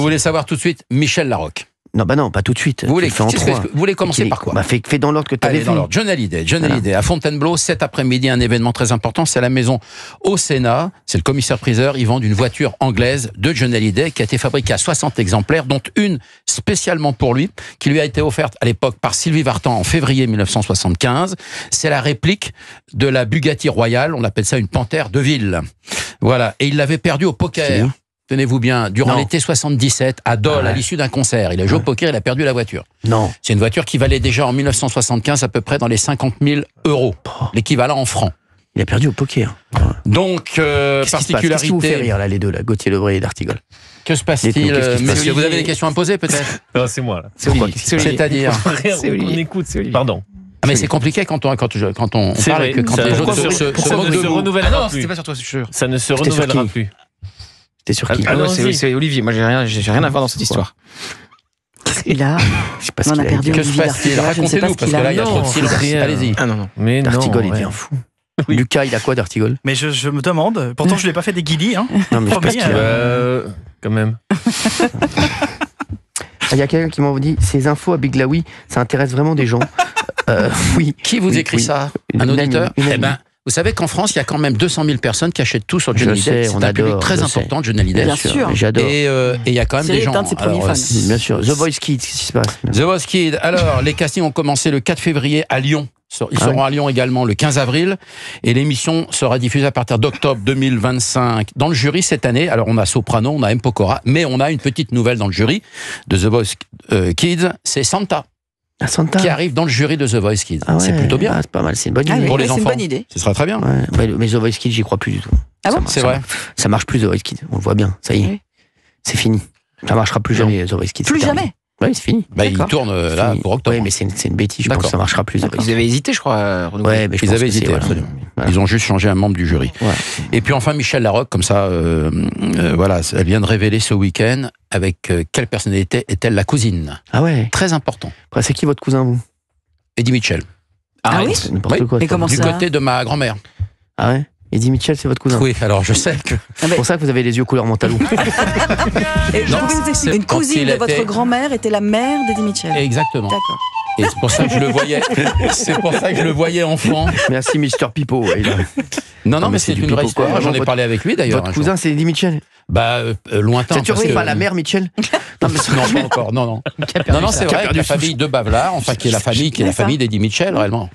voulez savoir tout de suite Michel Larocque. Non, pas tout de suite. Vous voulez commencer par quoi? Fais dans l'ordre que tu avais fait. John Hallyday, à Fontainebleau, cet après-midi, un événement très important, c'est à la maison au Sénat, c'est le commissaire-priseur, ils vendent une voiture anglaise de John Hallyday qui a été fabriquée à 60 exemplaires, dont une spécialement pour lui, qui lui a été offerte à l'époque par Sylvie Vartan en février 1975. C'est la réplique de la Bugatti Royale, on appelle ça une panthère de ville. Voilà, et il l'avait perdue au poker. Tenez-vous bien, durant l'été 77, à Dole, à l'issue d'un concert, il a joué au poker, il a perdu la voiture. Non. C'est une voiture qui valait déjà en 1975 à peu près dans les 50 000 €, l'équivalent en francs. Il a perdu au poker. Donc, particularité... Qu'est-ce qui vous fait rire, là, les deux, là, Gauthier Lebray et D'Artigol? Que se passe-t-il, monsieur? Vous avez des questions à poser, peut-être? Non, c'est moi, là. C'est-à-dire? On écoute, c'est Olivier. Pardon. Ah, mais c'est compliqué quand on parle que quand les autres se moquent de vous. renouvellera c'était pas sur toi, c'est sûr. Ça ne se renouvellera plus. T'es sur qui? Ah non, c'est Olivier. Moi, j'ai rien à voir dans cette histoire. Qu'est-ce qu'il a? On a perdu Que se passe-t-il? Racontez-nous, parce que là, il y a trop de silence. Allez-y. Ah non. Mais D'Artigol, il devient fou. Oui. Lucas, il a quoi d'Artigol? Mais je me demande, pourtant je l'ai pas fait des guillis, hein. Non, mais je pense Promis, quand même. Il y a quelqu'un qui m'a dit, ces infos à Biglaoui, ça intéresse vraiment des gens. Oui. Qui vous écrit ça? Un auditeur? Eh ben, vous savez qu'en France, il y a quand même 200 000 personnes qui achètent tout sur John Hallyday. C'est un public très important, John Hallyday. Bien sûr. J'adore. Et il y a quand même des gens... C'est un de ses premiers fans. Bien sûr. The Voice Kids, qu'est-ce qui se passe? The Voice Kids. Alors, les castings ont commencé le 4 février à Lyon. Ils seront à Lyon également le 15 avril. Et l'émission sera diffusée à partir d'octobre 2025. Dans le jury cette année, alors on a Soprano, on a M. Pokora, mais on a une petite nouvelle dans le jury de The Voice Kids, c'est Santa. Santa. Qui arrive dans le jury de The Voice Kids. Ah ouais, c'est plutôt bien. C'est pas mal, c'est une bonne idée. Pour les enfants. C'est une bonne idée. Ce sera très bien. Ouais, mais The Voice Kids, j'y crois plus du tout. Ah bon? C'est vrai. Ça marche plus, The Voice Kids. On le voit bien. Ça y est. Oui. C'est fini. Ça marchera plus jamais, The Voice Kids. Plus jamais? Oui, c'est fini. Bah, ils tournent là pour octobre. Oui, mais c'est une bêtise. Je pense que ça marchera plus. Ils avaient hésité, je crois, à renouveler. Ouais, mais Ils avaient hésité, absolument. Voilà. Ils ont juste changé un membre du jury. Ouais. Et puis enfin, Michel Larocque, comme ça, voilà, elle vient de révéler ce week-end avec quelle personnalité est-elle la cousine. Ah ouais. Très important. Après, c'est qui votre cousin, vous? Eddie Mitchell. Ah oui? C'est n'importe quoi. Mais comment Du ça? côté de ma grand-mère. Ah ouais? Eddie Mitchell, c'est votre cousin? Oui, alors je sais que... C'est pour ça que vous avez les yeux couleur mentalou. Et je pouvais vous expliquer. Une cousine de votre grand-mère était la mère d'Eddie Mitchell. Exactement. D'accord. Et c'est pour ça que je le voyais. C'est pour ça que je le voyais enfant. Merci, Mr. Pipo. Ouais, Non, mais c'est une vraie histoire. J'en ai parlé avec lui d'ailleurs. Votre cousin, c'est Eddie Mitchell? Bah, lointain. C'est sûr, c'est pas la mère Mitchell? Non, pas encore. Non, c'est vrai. La famille de Bavlar, enfin, qui est la famille d'Eddie Mitchell, réellement.